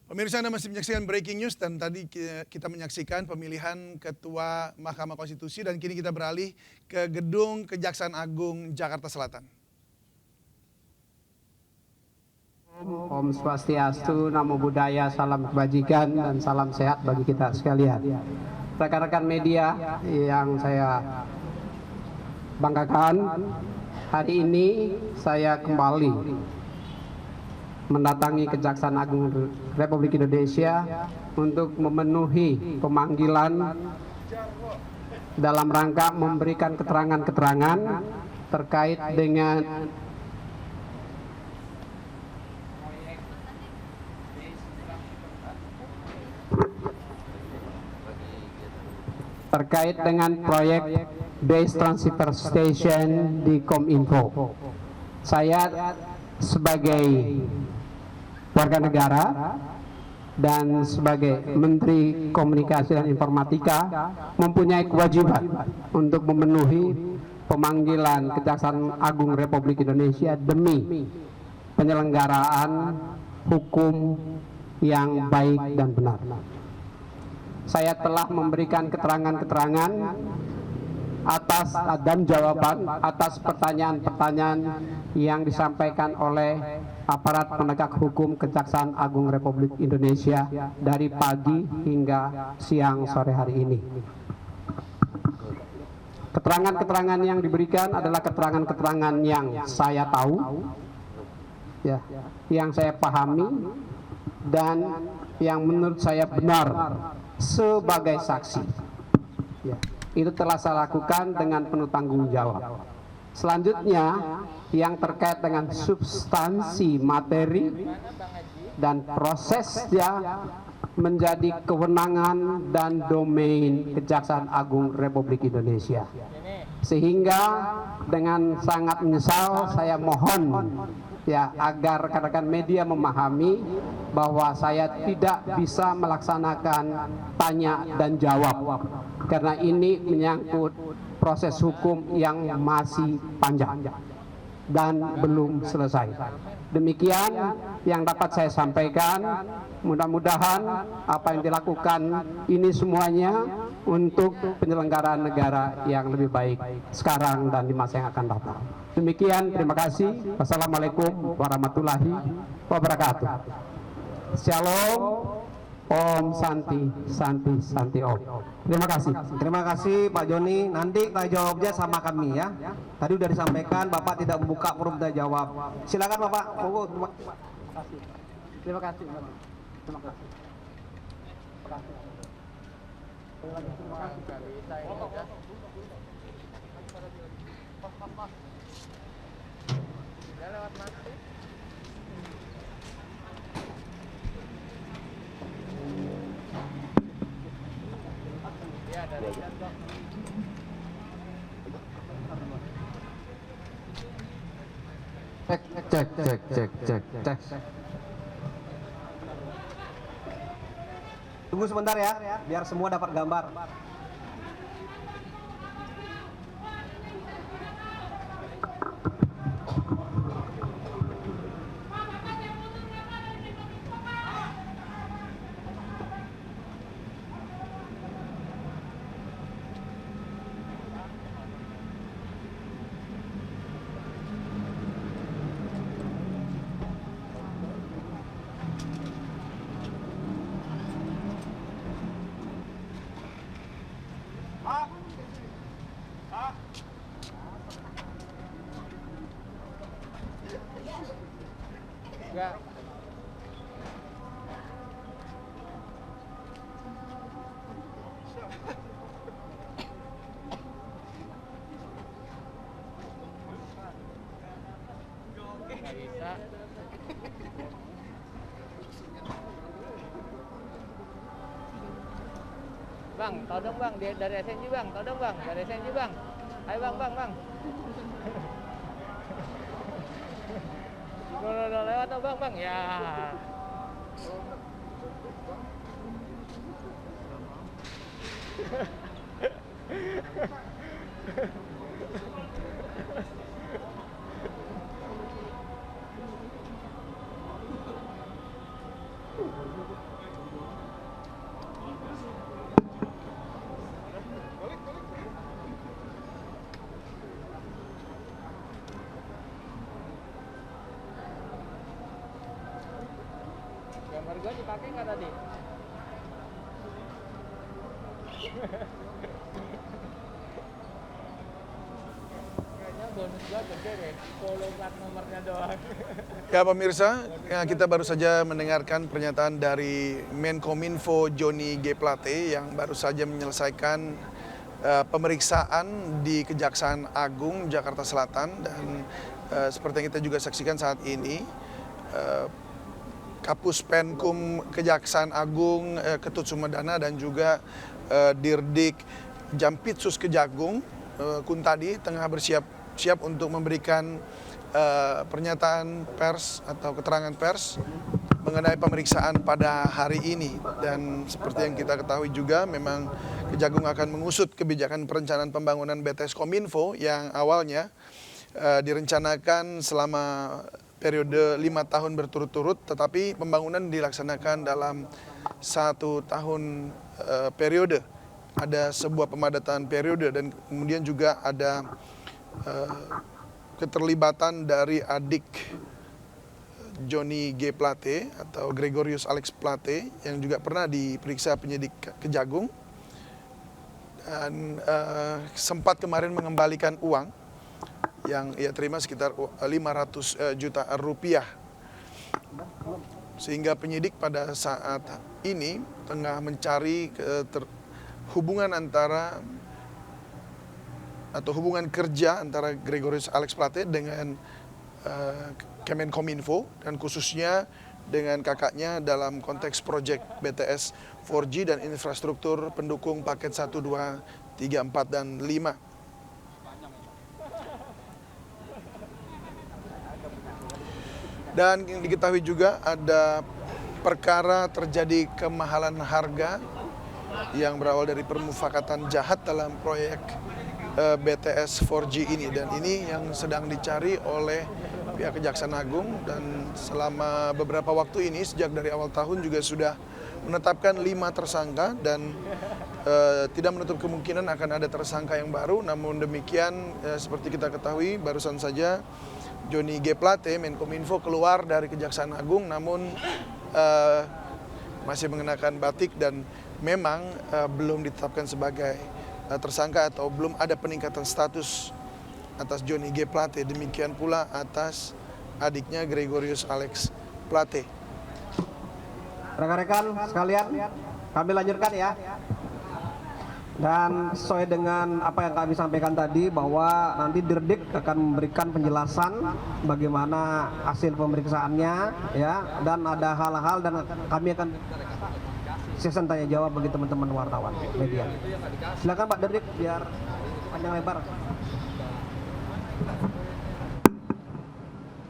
Pemirsa, Anda masih menyaksikan Breaking News dan tadi kita menyaksikan pemilihan Ketua Mahkamah Konstitusi dan kini kita beralih ke Gedung Kejaksaan Agung Jakarta Selatan. Om Swastiastu, Namo Buddhaya, salam kebajikan dan salam sehat bagi kita sekalian. Rekan-rekan media yang saya banggakan, hari ini saya kembali mendatangi Kejaksaan Agung Republik Indonesia untuk memenuhi pemanggilan dalam rangka memberikan keterangan-keterangan terkait dengan proyek Base Transceiver Station di Kominfo. Saya sebagai warga negara dan sebagai Menteri Komunikasi dan Informatika mempunyai kewajiban untuk memenuhi pemanggilan Kejaksaan Agung Republik Indonesia demi penyelenggaraan hukum yang baik dan benar. Saya telah memberikan keterangan-keterangan atas dan jawaban atas pertanyaan-pertanyaan yang disampaikan oleh aparat penegak hukum Kejaksaan Agung Republik Indonesia dari pagi hingga siang sore hari ini. Keterangan-keterangan yang diberikan adalah keterangan-keterangan yang saya tahu, ya, yang saya pahami, dan yang menurut saya benar sebagai saksi. Ya, itu telah saya lakukan dengan penuh tanggung jawab. Selanjutnya, yang terkait dengan substansi materi dan prosesnya menjadi kewenangan dan domain Kejaksaan Agung Republik Indonesia. Sehingga dengan sangat menyesal saya mohon ya agar rekan-rekan media memahami bahwa saya tidak bisa melaksanakan tanya dan jawab karena ini menyangkut proses hukum yang masih panjang dan belum selesai. Demikian yang dapat saya sampaikan. Mudah-mudahan apa yang dilakukan ini semuanya untuk penyelenggaraan negara yang lebih baik sekarang dan di masa yang akan datang. Demikian, terima kasih. Wassalamualaikum warahmatullahi wabarakatuh. Shalom, Om Santi, Santi, Santi Om. Terima kasih. Terima kasih Pak Joni. Nanti tanya jawabnya sama kami ya. Tadi sudah disampaikan Bapak tidak membuka forum tanya jawab. Silakan Bapak. Monggo. Terima kasih. Terima kasih. Cek. Tunggu sebentar ya, biar semua dapat gambar. Enggak. Nggak bisa. Bang, tau dong bang, dari SNJ bang, tau dong bang, dari SNJ bang. Ayo bang. Udah lewat dong bang, ya. Gambar gua dipakai nggak tadi? Kayaknya bonus gua gede deh, follow plat nomornya doang. Ya pemirsa, ya, kita baru saja mendengarkan pernyataan dari Menkominfo Johnny G. Plate yang baru saja menyelesaikan pemeriksaan di Kejaksaan Agung Jakarta Selatan, dan seperti yang kita juga saksikan saat ini, Kapus Penkum Kejaksaan Agung Ketut Sumedana dan juga Dirdik Jampitsus Kejagung Kuntadi tengah bersiap-siap untuk memberikan pernyataan pers atau keterangan pers mengenai pemeriksaan pada hari ini. Dan seperti yang kita ketahui juga, memang Kejagung akan mengusut kebijakan perencanaan pembangunan BTS Kominfo yang awalnya direncanakan selama periode 5 tahun berturut-turut, tetapi pembangunan dilaksanakan dalam 1 tahun periode. Ada sebuah pemadatan periode, dan kemudian juga ada keterlibatan dari adik Johnny G. Plate atau Gregorius Alex Plate yang juga pernah diperiksa penyidik Kejagung, dan sempat kemarin mengembalikan uang yang ia terima sekitar 500 juta rupiah. Sehingga penyidik pada saat ini tengah mencari hubungan antara atau hubungan kerja antara Gregorius Alex Plate dengan Kemenkominfo, dan khususnya dengan kakaknya dalam konteks proyek BTS 4G dan infrastruktur pendukung paket 1, 2, 3, 4, dan 5. Dan yang diketahui juga ada perkara terjadi kemahalan harga yang berawal dari permufakatan jahat dalam proyek BTS 4G ini, dan ini yang sedang dicari oleh pihak Kejaksaan Agung. Dan selama beberapa waktu ini, sejak dari awal tahun juga sudah menetapkan 5 tersangka, dan tidak menutup kemungkinan akan ada tersangka yang baru. Namun demikian, seperti kita ketahui, barusan saja Johnny G. Plate, Menkominfo, keluar dari Kejaksaan Agung, namun masih mengenakan batik dan memang belum ditetapkan sebagai tersangka atau belum ada peningkatan status atas Johnny G. Plate. Demikian pula atas adiknya Gregorius Alex Plate. Rekan-rekan sekalian, kami lanjutkan ya. Dan sesuai dengan apa yang kami sampaikan tadi, bahwa nanti Dirdik akan memberikan penjelasan bagaimana hasil pemeriksaannya ya, dan ada hal-hal, dan kami akan sesi tanya jawab bagi teman-teman wartawan media. Silakan Pak Dirdik, biar panjang lebar.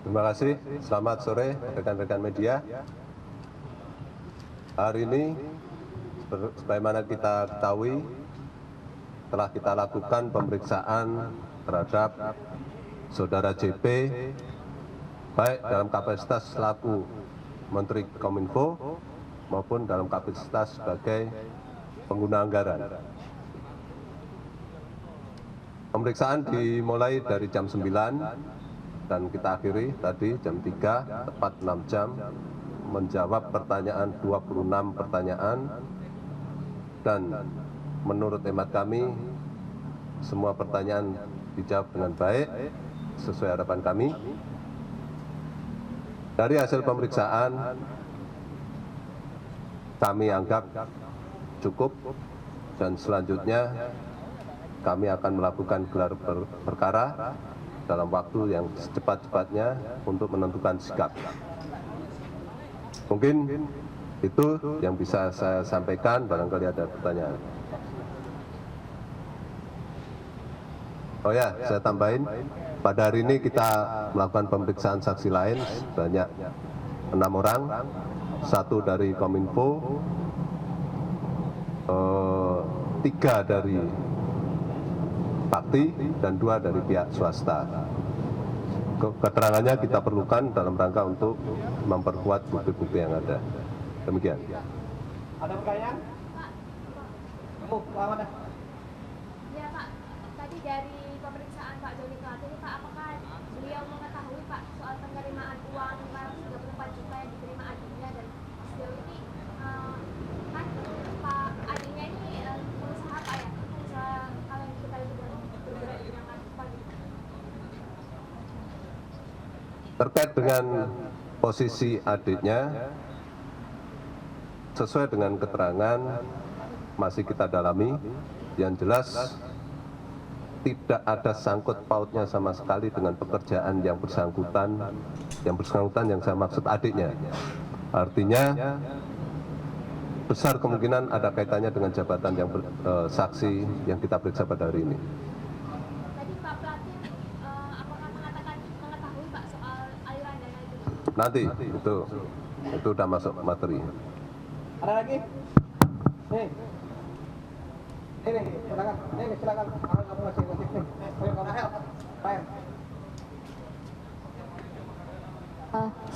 Terima kasih. Selamat sore rekan-rekan media. Hari ini sebagaimana kita ketahui, telah kita lakukan pemeriksaan terhadap Saudara JP, baik dalam kapasitas selaku Menteri Kominfo maupun dalam kapasitas sebagai pengguna anggaran. Pemeriksaan dimulai dari jam 9 dan kita akhiri tadi jam 3, tepat 6 jam, menjawab pertanyaan 26 pertanyaan, dan menurut hemat kami semua pertanyaan dijawab dengan baik sesuai harapan kami. Dari hasil pemeriksaan kami anggap cukup, dan selanjutnya kami akan melakukan gelar perkara dalam waktu yang secepat-cepatnya untuk menentukan sikap. Mungkin itu yang bisa saya sampaikan, barangkali ada pertanyaan. Oh ya, saya tambahin, pada hari ini kita melakukan pemeriksaan saksi lain sebanyak 6 orang, 1 dari Kominfo, 3 dari Bakti, dan 2 dari pihak swasta. Keterangannya kita perlukan dalam rangka untuk memperkuat bukti-bukti yang ada. Demikian. Ada pertanyaan? Kamu, lawan dah. Ya Pak, tadi dari pemeriksaan Pak Joni Plate ini Pak, apakah beliau mengetahui Pak soal penerimaan uang 534 juta yang diterima adiknya, dan sejauh ini kan Pak adiknya ini pengusaha Pak ya, pengusaha kalau yang kita bergerak di bidang narkoba gitu. Terkait dengan posisi adiknya, sesuai dengan keterangan masih kita dalami, yang jelas tidak ada sangkut pautnya sama sekali dengan pekerjaan yang bersangkutan yang saya maksud adiknya. Artinya besar kemungkinan ada kaitannya dengan jabatan yang saksi yang kita periksa pada hari ini. Tadi Pak Plate apakah mengetahui Pak soal aliran dana itu? Nanti itu udah masuk materi. Ada lagi? Nih. Ini, silakan. Ini, silakan. Kamu masih nih. Ayo kamu. Baik.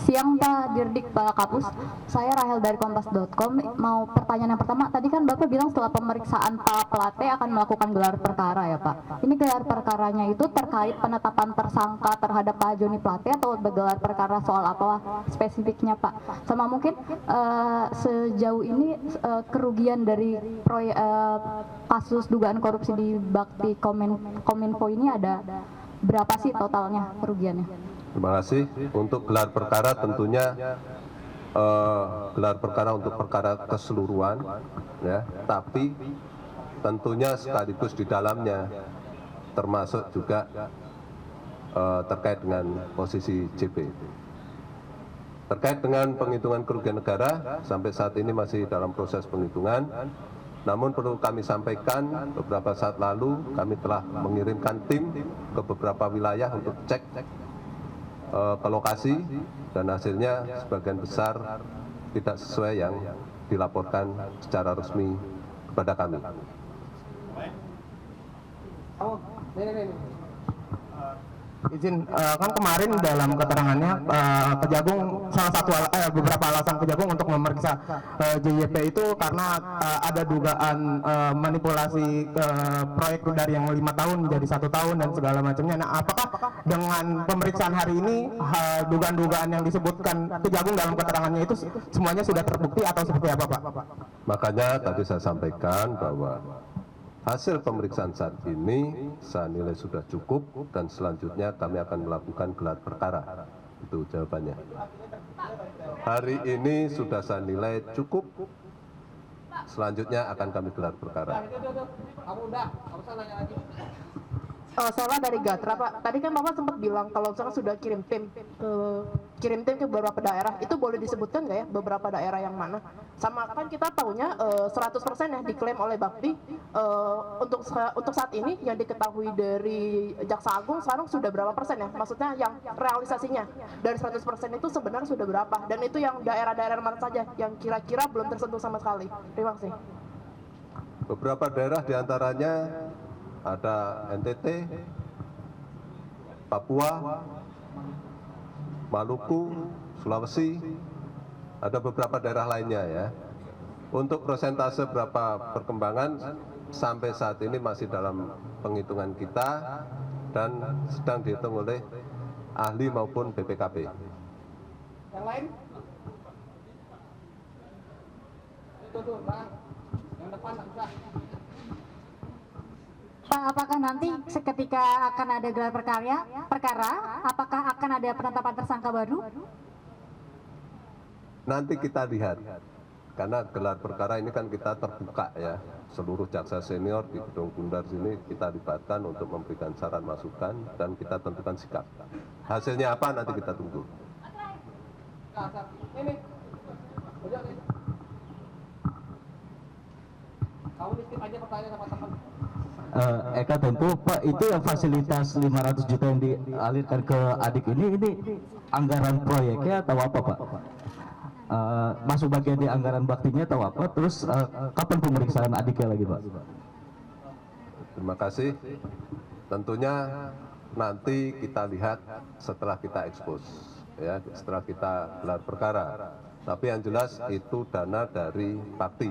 Siang Pak Dirdik, Pak Kapus, saya Rahel dari Kompas.com. Mau pertanyaan yang pertama, tadi kan Bapak bilang setelah pemeriksaan Pak Plate akan melakukan gelar perkara ya Pak. Ini gelar perkaranya itu terkait penetapan tersangka terhadap Pak Joni Plate atau gelar perkara soal apa spesifiknya Pak? Sama mungkin sejauh ini kerugian dari proyek kasus dugaan korupsi di Bakti Kominfo ini ada berapa sih totalnya kerugiannya? Terima kasih. Untuk gelar perkara tentunya gelar perkara untuk perkara keseluruhan, ya. Tapi tentunya sekaligus di dalamnya termasuk juga terkait dengan posisi JP. Terkait dengan penghitungan kerugian negara, sampai saat ini masih dalam proses penghitungan. Namun perlu kami sampaikan, beberapa saat lalu kami telah mengirimkan tim ke beberapa wilayah untuk cek ke lokasi, dan hasilnya sebagian besar tidak sesuai yang dilaporkan secara resmi kepada kami. Kamu, nih. Izin, kan kemarin dalam keterangannya Kejagung salah satu beberapa alasan Kejagung untuk memeriksa JYP itu karena ada dugaan manipulasi proyek dari yang 5 tahun menjadi 1 tahun dan segala macamnya. Nah, apakah dengan pemeriksaan hari ini dugaan-dugaan yang disebutkan Kejagung dalam keterangannya itu semuanya sudah terbukti atau seperti apa Pak? Makanya tadi saya sampaikan bahwa hasil pemeriksaan saat ini saya nilai sudah cukup, dan selanjutnya kami akan melakukan gelar perkara. Itu jawabannya. Hari ini sudah saya nilai cukup, selanjutnya akan kami gelar perkara. Kamu udah, kamu usah nanya lagi. Saya dari Gatra Pak. Tadi kan Bapak sempat bilang kalau misalkan sudah kirim tim ke beberapa daerah, itu boleh disebutkan nggak ya beberapa daerah yang mana? Sama kan kita taunya 100% ya diklaim oleh Bakti. Untuk saat ini yang diketahui dari Jaksa Agung sekarang sudah berapa persen ya? Maksudnya yang realisasinya dari 100% itu sebenarnya sudah berapa? Dan itu yang daerah-daerah mana saja yang kira-kira belum tersentuh sama sekali? Terima kasih. Beberapa daerah diantaranya ada NTT, Papua, Maluku, Sulawesi, ada beberapa daerah lainnya ya. Untuk persentase berapa perkembangan sampai saat ini masih dalam penghitungan kita dan sedang dihitung oleh ahli maupun BPKP. Yang lain? Itu Bang. Yang depan tak bisa. Pak, apakah nanti seketika akan ada gelar perkara, apakah akan ada penetapan tersangka baru? Nanti kita lihat, karena gelar perkara ini kan kita terbuka ya, seluruh jaksa senior di Gedung Bundar sini kita libatkan untuk memberikan saran masukan dan kita tentukan sikap. Hasilnya apa nanti kita tunggu. Ini. Kamu nitip aja pertanyaan sama teman. Eka tentu Pak, itu yang fasilitas 500 juta yang dialirkan ke adik ini anggaran proyeknya atau apa Pak? Masuk bagian di anggaran baktinya atau apa? Terus kapan pemeriksaan adiknya lagi Pak? Terima kasih. Tentunya nanti kita lihat setelah kita ekspos, ya, setelah kita gelar perkara. Tapi yang jelas itu dana dari Bakti.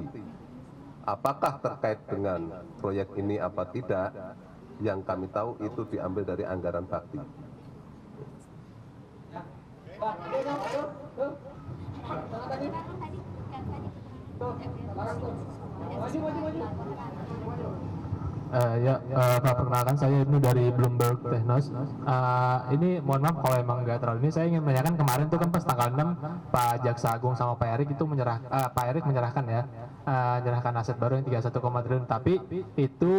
Apakah terkait dengan proyek ini apa tidak, yang kami tahu itu diambil dari anggaran Bakti. Pak, perkenalkan saya ini dari Bloomberg Technos. Ini mohon maaf kalau emang nggak terlalu ini, saya ingin menanyakan kemarin tuh kan pas tanggal 6 Pak Jaksa Agung sama Pak Erik itu Pak Erik menyerahkan menyerahkan aset baru yang 31 triliun, tapi itu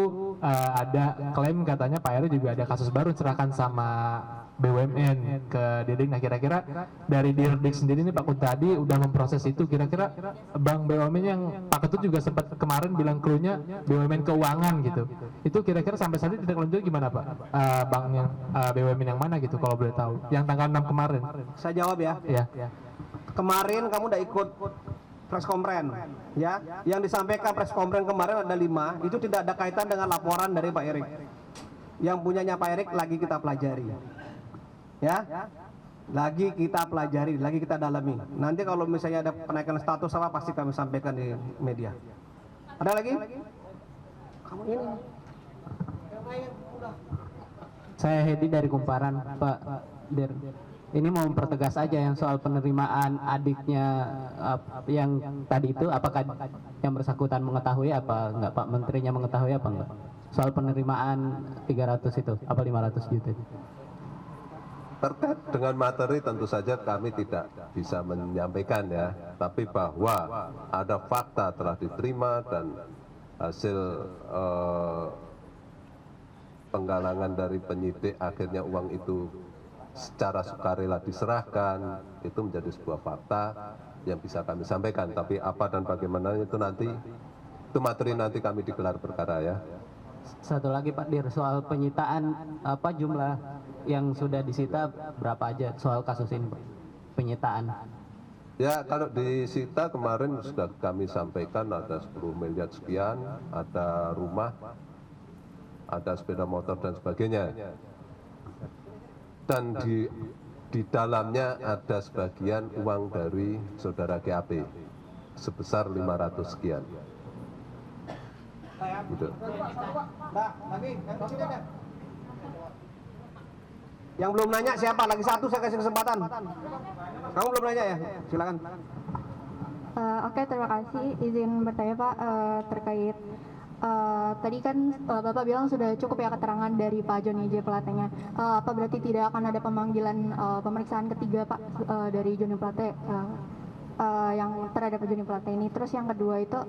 ada klaim katanya Pak Erik juga ada kasus baru diserahkan sama BUMN ke Dirdik. Nah, kira-kira dari Dirdik sendiri nih Pak Kuntadi udah memproses itu, kira-kira Bank BUMN yang Pak Ketut juga sempat kemarin bilang clue-nya BUMN keuangan gitu, itu kira-kira sampai saat ini tidak lanjut gimana Pak? Bank yang BUMN yang mana gitu kalau boleh tahu, yang tanggal 6 kemarin? Saya jawab ya. Ya. Kemarin kamu udah ikut press conference, ya. Yang disampaikan press conference kemarin ada 5, itu tidak ada kaitan dengan laporan dari Pak Erik. Yang punyanya Pak Erik lagi kita pelajari, ya. Lagi kita pelajari, lagi kita dalami. Nanti kalau misalnya ada penaikan status apa pasti kami sampaikan di media. Ada lagi? Kamu ini. Saya Hedi dari Kumparan, Pak Dir. Ini mau mempertegas aja yang soal penerimaan adiknya yang tadi itu, apakah yang bersangkutan mengetahui apa enggak, Pak Menterinya mengetahui apa enggak? Soal penerimaan 300 itu, apa 500 juta itu? Terkait dengan materi tentu saja kami tidak bisa menyampaikan ya, tapi bahwa ada fakta telah diterima dan hasil penggalangan dari penyidik akhirnya uang itu secara sukarela diserahkan, itu menjadi sebuah fakta yang bisa kami sampaikan. Tapi apa dan bagaimana itu nanti, itu materi nanti kami digelar perkara ya. Satu lagi Pak Dir, soal penyitaan apa jumlah yang sudah disita berapa aja soal kasus ini Pak? Penyitaan. Ya kalau disita kemarin sudah kami sampaikan ada 10 miliar sekian, ada rumah, ada sepeda motor dan sebagainya. Dan di dalamnya ada sebagian uang dari saudara GAP sebesar 500 sekian. Gitu. Yang belum nanya siapa? Lagi satu saya kasih kesempatan. Kamu belum nanya ya? Silakan. Oke, terima kasih. Izin bertanya Pak terkait tadi kan Bapak bilang sudah cukup ya keterangan dari Pak Joni J. Plate-nya. Apa berarti tidak akan ada pemanggilan pemeriksaan ketiga Pak dari Joni Plate yang terhadap Joni Plate ini? Terus yang kedua itu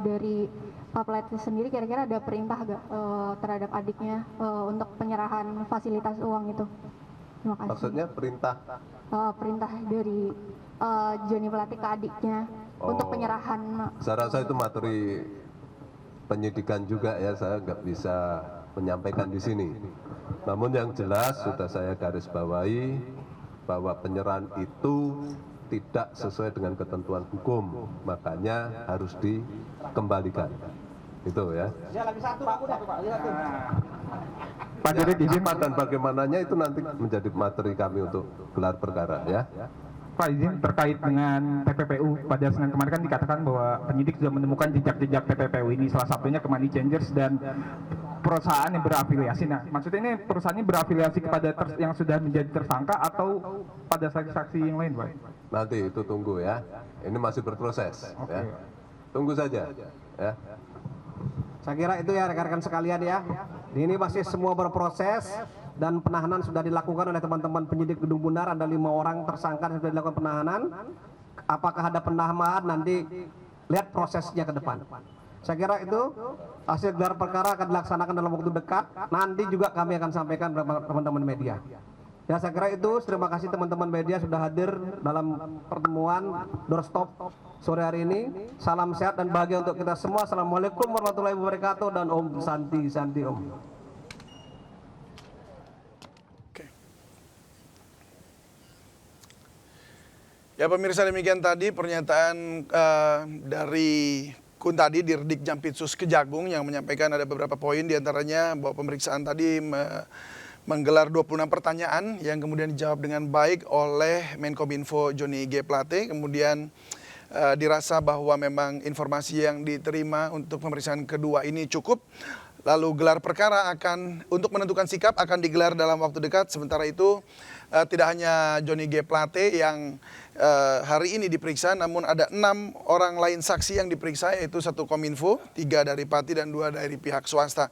dari Pak Plate sendiri kira-kira ada perintah gak terhadap adiknya untuk penyerahan fasilitas uang itu? Terima kasih. Maksudnya perintah? Perintah dari Joni Plate ke adiknya untuk penyerahan. Saya rasa itu materi penyidikan juga ya, saya nggak bisa menyampaikan di sini. Namun yang jelas sudah saya garis bawahi bahwa penyerahan itu tidak sesuai dengan ketentuan hukum, makanya harus dikembalikan. Itu ya. Pak Dirdik izin apa dan bagaimananya itu nanti menjadi materi kami untuk gelar perkara ya. Pak izin terkait dengan TPPU, pada Senin kemarin kan dikatakan bahwa penyidik sudah menemukan jejak-jejak TPPU ini, salah satunya ke Money Changers dan perusahaan yang berafiliasi. Nah, maksudnya ini perusahaan ini berafiliasi kepada yang sudah menjadi tersangka atau pada saksi-saksi yang lain, Pak? Nanti itu tunggu ya, ini masih berproses. Ya. Tunggu saja ya. Saya kira itu ya rekan-rekan sekalian ya. Ini masih semua berproses. Dan penahanan sudah dilakukan oleh teman-teman penyidik Gedung Bundar, ada 5 orang tersangka yang sudah dilakukan penahanan. Apakah ada penambahan nanti lihat prosesnya ke depan. Saya kira itu hasil gelar perkara akan dilaksanakan dalam waktu dekat. Nanti juga kami akan sampaikan kepada teman-teman media. Ya saya kira itu, terima kasih teman-teman media sudah hadir dalam pertemuan doorstop sore hari ini. Salam sehat dan bahagia untuk kita semua. Assalamualaikum warahmatullahi wabarakatuh dan Om Santi Santi Om. Ya pemirsa, demikian tadi pernyataan dari Kuntadi Dirdik Jampitsus Kejagung yang menyampaikan ada beberapa poin, diantaranya bahwa pemeriksaan tadi menggelar 26 pertanyaan yang kemudian dijawab dengan baik oleh Menkominfo Joni G. Plate. Kemudian dirasa bahwa memang informasi yang diterima untuk pemeriksaan kedua ini cukup, lalu gelar perkara untuk menentukan sikap akan digelar dalam waktu dekat. Sementara itu tidak hanya Johnny G. Plate yang hari ini diperiksa, namun ada 6 orang lain saksi yang diperiksa, yaitu 1 Kominfo, 3 dari Pati dan 2 dari pihak swasta.